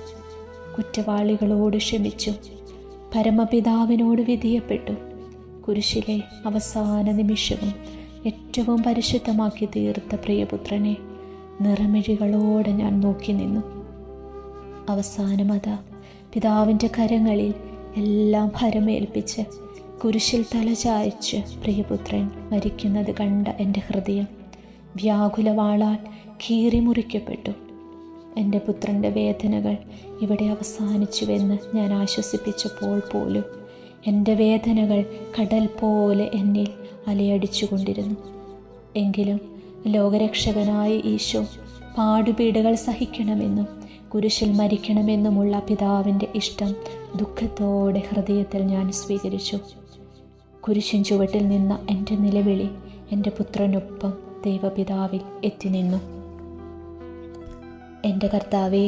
കുറ്റവാളികളോട് ക്ഷമിച്ചു, പരമപിതാവിനോട് വിധിയപ്പെട്ടു. കുരിശിലെ അവസാന നിമിഷവും ഏറ്റവും പരിശുദ്ധമാക്കി തീർത്ത പ്രിയപുത്രനെ നിറമിഴികളോടെ ഞാൻ നോക്കി നിന്നു. അവസാനമതാ പിതാവിൻ്റെ കരങ്ങളിൽ എല്ലാം ഭരമേൽപ്പിച്ച് കുരിശിൽ തലചായ്ച്ച് പ്രിയപുത്രൻ മരിക്കുന്നത് കണ്ട എൻ്റെ ഹൃദയം വ്യാകുലവാളാൽ കീറിമുറിക്കപ്പെട്ടു. എൻ്റെ പുത്രൻ്റെ വേദനകൾ ഇവിടെ അവസാനിച്ചുവെന്ന് ഞാൻ ആശ്വസിപ്പിച്ചപ്പോൾ പോലും എൻ്റെ വേദനകൾ കടൽ പോലെ എന്നിൽ അലയടിച്ചുകൊണ്ടിരുന്നു. എങ്കിലും ലോകരക്ഷകനായ ഈശോ പാടുപീടുകൾ സഹിക്കണമെന്നും കുരിശിൽ മരിക്കണമെന്നുമുള്ള പിതാവിൻ്റെ ഇഷ്ടം ദുഃഖത്തോടെ ഹൃദയത്തിൽ ഞാൻ സ്വീകരിച്ചു. കുരിശിൻ ചുവട്ടിൽ നിന്ന എൻ്റെ നിലവിളി എൻ്റെ പുത്രനൊപ്പം ദൈവപിതാവിൽ എത്തി നിന്നു. എൻ്റെ കർത്താവേ,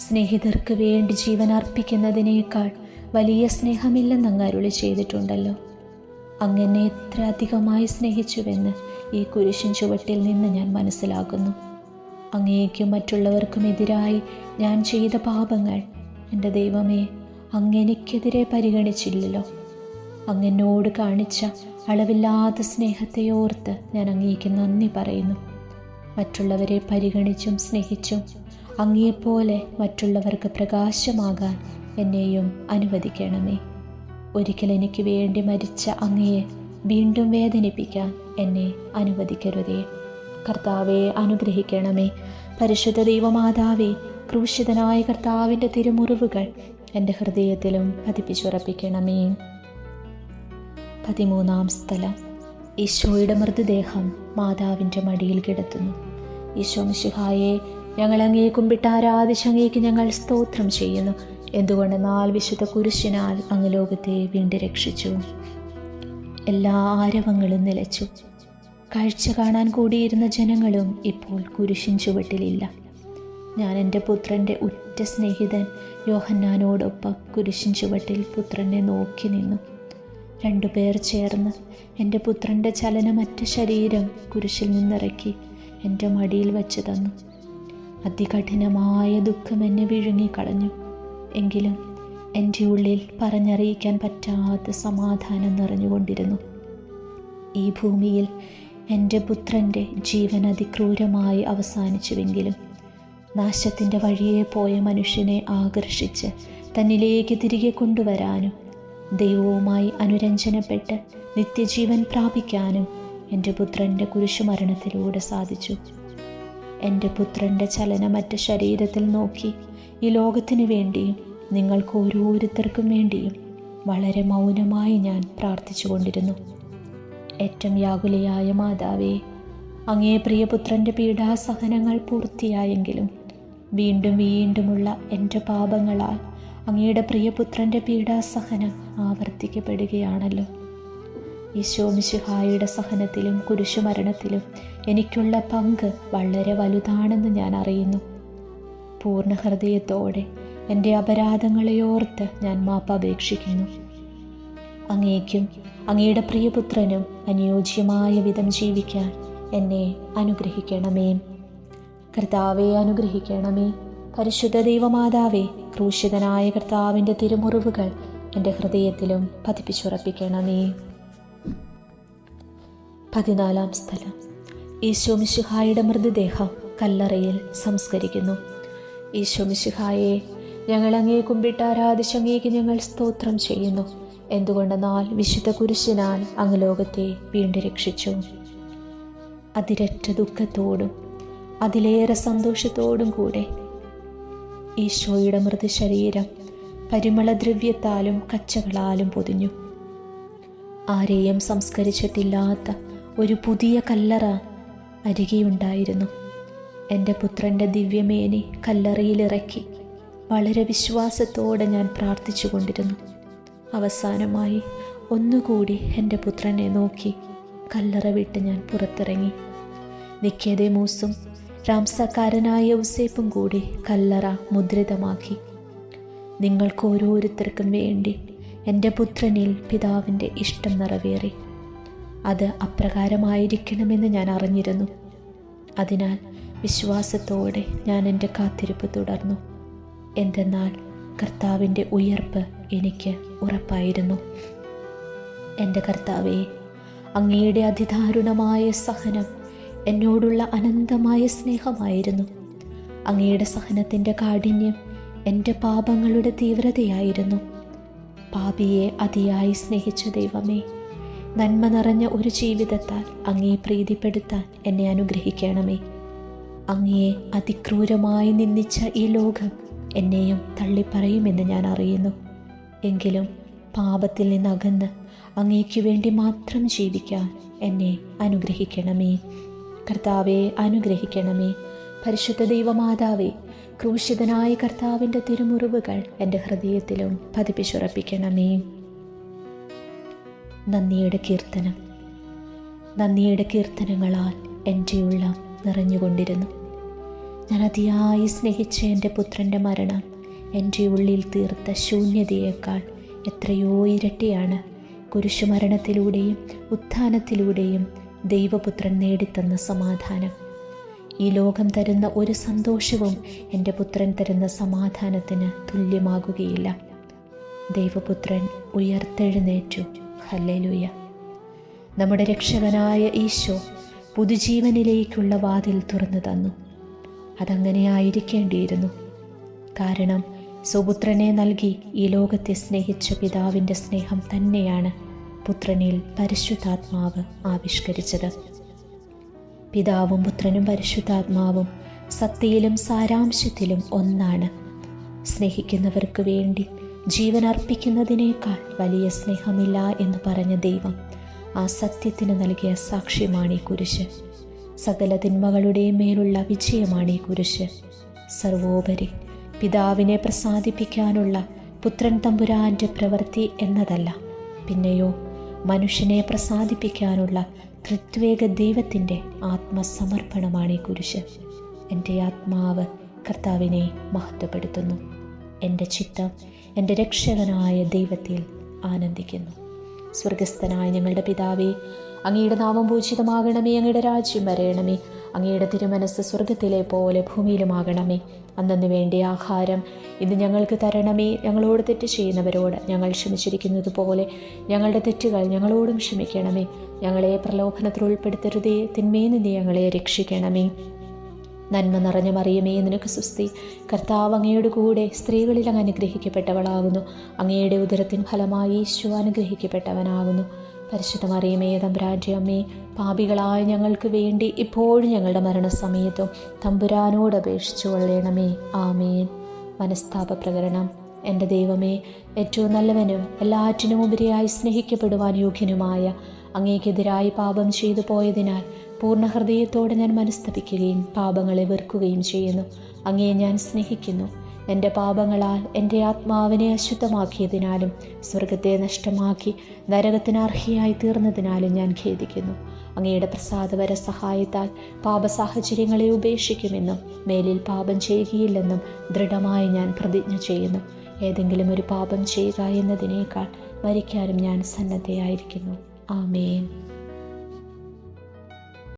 സ്നേഹിതർക്ക് വേണ്ടി ജീവൻ അർപ്പിക്കുന്നതിനേക്കാൾ വലിയ സ്നേഹമില്ലെന്ന് അങ്ങ് അരുളി ചെയ്തിട്ടുണ്ടല്ലോ. അങ്ങനെ എത്ര അധികമായി സ്നേഹിച്ചുവെന്ന് ഈ കുരിശിൻ ചുവട്ടിൽ നിന്ന് ഞാൻ മനസ്സിലാക്കുന്നു. അങ്ങേക്കും മറ്റുള്ളവർക്കും എതിരായി ഞാൻ ചെയ്ത പാപങ്ങൾ എൻ്റെ ദൈവമേ അങ്ങെനിക്കെതിരെ പരിഗണിച്ചില്ലല്ലോ. അങ്ങെന്നോട് കാണിച്ച അളവില്ലാത്ത സ്നേഹത്തെ ഓർത്ത് ഞാൻ അങ്ങേക്ക് നന്ദി പറയുന്നു. മറ്റുള്ളവരെ പരിഗണിച്ചും സ്നേഹിച്ചും അങ്ങയെപ്പോലെ മറ്റുള്ളവർക്ക് പ്രകാശമാകാൻ എന്നെയും അനുവദിക്കണമേ. ഒരിക്കൽ എനിക്ക് വേണ്ടി മരിച്ച അങ്ങയെ വീണ്ടും വേദനിപ്പിക്കാൻ എന്നെ അനുവദിക്കരുതേ. കർത്താവെ അനുഗ്രഹിക്കണമേ. പരിശുദ്ധ ദൈവമാതാവേ, ക്രൂശിതനായ കർത്താവിൻ്റെ തിരുമുറിവുകൾ എൻ്റെ ഹൃദയത്തിലും പതിപ്പിച്ചുറപ്പിക്കണമേ. 13-ാം സ്ഥലം. ഈശോയുടെ മൃതദേഹം മാതാവിൻ്റെ മടിയിൽ കിടത്തുന്നു. ഈശോ മിശിഹായെ, ഞങ്ങൾ അങ്ങയെ കുമ്പിട്ട് ആരാധിച്ച് അങ്ങേക്ക് ഞങ്ങൾ സ്തോത്രം ചെയ്യുന്നു. എന്തുകൊണ്ടെന്നാൽ വിശുദ്ധ കുരിശിനാൽ അങ്ങ് ലോകത്തെ വീണ്ടും രക്ഷിച്ചു. എല്ലാ ആരവങ്ങളും നിലച്ചു. കാഴ്ച കാണാൻ കൂടിയിരുന്ന ജനങ്ങളും ഇപ്പോൾ കുരിശിൻ ചുവട്ടിലില്ല. ഞാൻ എൻ്റെ പുത്രൻ്റെ ഉറ്റ സ്നേഹിതൻ യോഹന്നാനോടൊപ്പം കുരിശിൻ ചുവട്ടിൽ പുത്രനെ നോക്കി നിന്നു. 2 പേർ ചേർന്ന് എൻ്റെ പുത്രൻ്റെ ചലനമറ്റ ശരീരം കുരിശിൽ നിന്നിറക്കി എൻ്റെ മടിയിൽ വച്ച് തന്നു. അതികഠിനമായ ദുഃഖം എന്നെ വിഴുങ്ങിക്കളഞ്ഞു. എങ്കിലും എൻ്റെ ഉള്ളിൽ പറഞ്ഞറിയിക്കാൻ പറ്റാത്ത സമാധാനം നിറഞ്ഞുകൊണ്ടിരുന്നു. ഈ ഭൂമിയിൽ എൻ്റെ പുത്രൻ്റെ ജീവൻ അതിക്രൂരമായി അവസാനിച്ചുവെങ്കിലും നാശത്തിൻ്റെ വഴിയെ പോയ മനുഷ്യനെ ആകർഷിച്ച് തന്നിലേക്ക് തിരികെ കൊണ്ടുവരാനും ദൈവവുമായി അനുരഞ്ജനപ്പെട്ട് നിത്യജീവൻ പ്രാപിക്കാനും എൻ്റെ പുത്രൻ്റെ കുരിശുമരണത്തിലൂടെ സാധിച്ചു. എൻ്റെ പുത്രൻ്റെ ചലനമറ്റ ശരീരത്തിൽ നോക്കി ഈ ലോകത്തിനു വേണ്ടിയും നിങ്ങൾക്ക് ഓരോരുത്തർക്കും വേണ്ടിയും വളരെ മൗനമായി ഞാൻ പ്രാർത്ഥിച്ചു കൊണ്ടിരുന്നു. ഏറ്റവും വ്യാകുലയായ മാതാവേ, അങ്ങേ പ്രിയപുത്രൻ്റെ പീഡാസഹനങ്ങൾ പൂർത്തിയായെങ്കിലും വീണ്ടും വീണ്ടുമുള്ള എൻ്റെ പാപങ്ങളാൽ അങ്ങയുടെ പ്രിയപുത്രൻ്റെ പീഡാസഹനം ആവർത്തിക്കപ്പെടുകയാണല്ലോ. ഈശോ മിശിഹായുടെ സഹനത്തിലും കുരിശുമരണത്തിലും എനിക്കുള്ള പങ്ക് വളരെ വലുതാണെന്ന് ഞാൻ അറിയുന്നു. പൂർണ്ണ ഹൃദയത്തോടെ എൻ്റെ അപരാധങ്ങളെ ഓർത്ത് ഞാൻ മാപ്പപേക്ഷിക്കുന്നു. അങ്ങേക്കും അങ്ങയുടെ പ്രിയപുത്രനും അനുയോജ്യമായ വിധം ജീവിക്കാൻ എന്നെ അനുഗ്രഹിക്കണമേ. കർത്താവെ അനുഗ്രഹിക്കണമേ. പരിശുദ്ധ ദൈവമാതാവേ, ക്രൂശിതനായ കർത്താവിൻ്റെ തിരുമുറിവുകൾ എൻ്റെ ഹൃദയത്തിലും പതിപ്പിച്ചുറപ്പിക്കണമേ. 14 സ്ഥലം. ഈശോ മിശിഹായുടെ മൃതദേഹം കല്ലറയിൽ സംസ്കരിക്കുന്നു. ഈശോ മിശിഹായെ, ഞങ്ങൾ അങ്ങയെ കുമ്പിട്ട് ആരാധിച്ച് അങ്ങേക്ക് ഞങ്ങൾ സ്തോത്രം ചെയ്യുന്നു. എന്തുകൊണ്ടെന്നാൽ വിശുദ്ധ കുരിശിനാൽ അങ്ങ് ലോകത്തെ വീണ്ടും രക്ഷിച്ചു. അതിരറ്റ ദുഃഖത്തോടും അതിലേറെ സന്തോഷത്തോടും കൂടെ ഈശോയുടെ മൃതശരീരം പരിമളദ്രവ്യത്താലും കച്ചകളാലും പൊതിഞ്ഞു. ആരെയും സംസ്കരിച്ചിട്ടില്ലാത്ത ഒരു പുതിയ കല്ലറ അരികെയുണ്ടായിരുന്നു. എൻ്റെ പുത്രൻ്റെ ദിവ്യമേനി കല്ലറയിലിറക്കി വളരെ വിശ്വാസത്തോടെ ഞാൻ പ്രാർത്ഥിച്ചു കൊണ്ടിരുന്നു. അവസാനമായി ഒന്നുകൂടി എൻ്റെ പുത്രനെ നോക്കി കല്ലറ വിട്ട് ഞാൻ പുറത്തിറങ്ങി. നിക്കേദേമൂസും രാംസക്കാരനായ യൗസേപ്പും കൂടി കല്ലറ മുദ്രിതമാക്കി. നിങ്ങൾക്ക് ഓരോരുത്തർക്കും വേണ്ടി എൻ്റെ പുത്രനിൽ പിതാവിൻ്റെ ഇഷ്ടം നിറവേറി. അത് അപ്രകാരമായിരിക്കണമെന്ന് ഞാൻ അറിഞ്ഞിരുന്നു. അതിനാൽ വിശ്വാസത്തോടെ ഞാൻ എൻ്റെ കാത്തിരിപ്പ് തുടർന്നു. എന്തെന്നാൽ കർത്താവിൻ്റെ ഉയർപ്പ് എനിക്ക് ഉറപ്പായിരുന്നു. എൻ്റെ കർത്താവേ, അങ്ങയുടെ അതിദാരുണമായ സഹനം എന്നോടുള്ള അനന്തമായ സ്നേഹമായിരുന്നു. അങ്ങയുടെ സഹനത്തിൻ്റെ കാഠിന്യം എൻ്റെ പാപങ്ങളുടെ തീവ്രതയായിരുന്നു. പാപിയെ അതിയായി സ്നേഹിച്ച ദൈവമേ, നന്മ നിറഞ്ഞ ഒരു ജീവിതത്താൽ അങ്ങയെ പ്രീതിപ്പെടുത്താൻ എന്നെ അനുഗ്രഹിക്കണമേ. അങ്ങയെ അതിക്രൂരമായി നിന്ദിച്ച ഈ ലോകം എന്നെയും തള്ളിപ്പറയുമെന്ന് ഞാൻ അറിയുന്നു. എങ്കിലും പാപത്തിൽ നിന്നകന്ന് അങ്ങേക്കു വേണ്ടി മാത്രം ജീവിക്കാൻ എന്നെ അനുഗ്രഹിക്കണമേ. കർത്താവെ അനുഗ്രഹിക്കണമേ. പരിശുദ്ധ ദൈവമാതാവേ, ക്രൂശിതനായ കർത്താവിൻ്റെ തിരുമുറിവുകൾ എൻ്റെ ഹൃദയത്തിലും പതിപ്പിച്ചുറപ്പിക്കണമേ. നന്ദിയുടെ കീർത്തനം. നന്ദിയുടെ കീർത്തനങ്ങളാൽ എൻ്റെ ഉള്ളം നിറഞ്ഞുകൊണ്ടിരുന്നു. ഞാൻ അതിയായി സ്നേഹിച്ച എൻ്റെ പുത്രൻ്റെ മരണം എൻ്റെ ഉള്ളിൽ തീർത്ത ശൂന്യതയേക്കാൾ എത്രയോ ഇരട്ടിയാണ് കുരിശുമരണത്തിലൂടെയും ഉത്ഥാനത്തിലൂടെയും ദൈവപുത്രൻ നേടിത്തന്ന സമാധാനം. ഈ ലോകം തരുന്ന ഒരു സന്തോഷവും എൻ്റെ പുത്രൻ തരുന്ന സമാധാനത്തിന് തുല്യമാകുകയില്ല. ദൈവപുത്രൻ ഉയർത്തെഴുന്നേറ്റു. ഹല്ലേലൂയ. നമ്മുടെ രക്ഷകനായ ഈശോ പുതുജീവനിലേക്കുള്ള വാതിൽ തുറന്നു തന്നു. അതങ്ങനെ ആയിരിക്കേണ്ടിയിരുന്നു. കാരണം സ്വപുത്രനെ നൽകി ഈ ലോകത്തെ സ്നേഹിച്ച പിതാവിൻ്റെ സ്നേഹം തന്നെയാണ് പുത്രനിൽ പരിശുദ്ധാത്മാവ് ആവിഷ്കരിച്ചത്. പിതാവും പുത്രനും പരിശുദ്ധാത്മാവും സത്യയിലും സാരാംശത്തിലും ഒന്നാണ്. സ്നേഹിക്കുന്നവർക്ക് വേണ്ടി ജീവൻ അർപ്പിക്കുന്നതിനേക്കാൾ വലിയ സ്നേഹമില്ല എന്ന് പറഞ്ഞ ദൈവം ആ സത്യത്തിന് നൽകിയ സാക്ഷ്യമാണ് ഈ കുരിശ്. സകല തിന്മകളുടെയും മേലുള്ള വിജയമാണ് ഈ കുരിശ്. സർവോപരി പിതാവിനെ പ്രസാദിപ്പിക്കാനുള്ള പുത്രൻ തമ്പുരാൻ്റെ പ്രവൃത്തി എന്നതല്ല, പിന്നെയോ മനുഷ്യനെ പ്രസാദിപ്പിക്കാനുള്ള ത്രിത്വേക ദൈവത്തിൻ്റെ ആത്മസമർപ്പണമാണ് ഈ കുരിശ്. എൻ്റെ ആത്മാവ് കർത്താവിനെ മഹത്വപ്പെടുത്തുന്നു. എൻ്റെ ചിത്തം എൻ്റെ രക്ഷകനായ ദൈവത്തിൽ ആനന്ദിക്കുന്നു. സ്വർഗസ്ഥനായ ഞങ്ങളുടെ പിതാവേ, അങ്ങയുടെ നാമം പൂജിതമാകണമേ. അങ്ങയുടെ രാജ്യം വരയണമേ. അങ്ങയുടെ തിരുമനസ്സ് സ്വർഗത്തിലെ പോലെ ഭൂമിയിലുമാകണമേ. അന്നു വേണ്ടിയ ആഹാരം ഇന്ന് ഞങ്ങൾക്ക് തരണമേ. ഞങ്ങളോട് തെറ്റ് ചെയ്യുന്നവരോട് ഞങ്ങൾ ക്ഷമിച്ചിരിക്കുന്നത് പോലെ ഞങ്ങളുടെ തെറ്റുകൾ ഞങ്ങളോടും ക്ഷമിക്കണമേ. ഞങ്ങളെ പ്രലോഭനത്തിൽ ഉൾപ്പെടുത്തരുതേ, തിന്മയിൽ നിന്ന് ഞങ്ങളെ രക്ഷിക്കണമേ. നന്മ നിറഞ്ഞ മറിയമേ, നിനക്ക് സുസ്തി. കർത്താവ് അങ്ങയുടെ കൂടെ സ്ത്രീകളിൽ അങ്ങ് അനുഗ്രഹിക്കപ്പെട്ടവളാകുന്നു. അങ്ങയുടെ ഉദരത്തിൻ ഫലമായി ഈശോ അനുഗ്രഹിക്കപ്പെട്ടവനാകുന്നു. പരിശുദ്ധ മറിയമേ, തമ്പുരാൻ്റെ അമ്മേ, പാപികളായ ഞങ്ങൾക്ക് വേണ്ടി ഇപ്പോഴും ഞങ്ങളുടെ മരണസമയത്തും തമ്പുരാനോട് അപേക്ഷിച്ചു കൊള്ളണമേ. ആമേൻ. മനസ്താപ പ്രകരണം. എൻ്റെ ദൈവമേ, ഏറ്റവും നല്ലവനും എല്ലാറ്റിനും ഉപരിയായി സ്നേഹിക്കപ്പെടുവാൻ യോഗ്യനുമായ അങ്ങേക്കെതിരായി പാപം ചെയ്തു പോയതിനാൽ പൂർണ്ണ ഹൃദയത്തോടെ ഞാൻ മനസ്തപിക്കുകയും പാപങ്ങളെ വെറുക്കുകയും ചെയ്യുന്നു. അങ്ങയെ ഞാൻ സ്നേഹിക്കുന്നു. എൻ്റെ പാപങ്ങളാൽ എൻ്റെ ആത്മാവിനെ അശുദ്ധമാക്കിയതിനാലും സ്വർഗത്തെ നഷ്ടമാക്കി നരകത്തിന് അർഹിയായി തീർന്നതിനാലും ഞാൻ ഖേദിക്കുന്നു. അങ്ങയുടെ പ്രസാദപര സഹായത്താൽ പാപസാഹചര്യങ്ങളെ ഉപേക്ഷിക്കുമെന്നും മേലിൽ പാപം ചെയ്യുകയില്ലെന്നും ദൃഢമായി ഞാൻ പ്രതിജ്ഞ ചെയ്യുന്നു. ഏതെങ്കിലും ഒരു പാപം ചെയ്യുക എന്നതിനേക്കാൾ മരിക്കാനും ഞാൻ സന്നദ്ധയായിരിക്കുന്നു. ആമേൻ.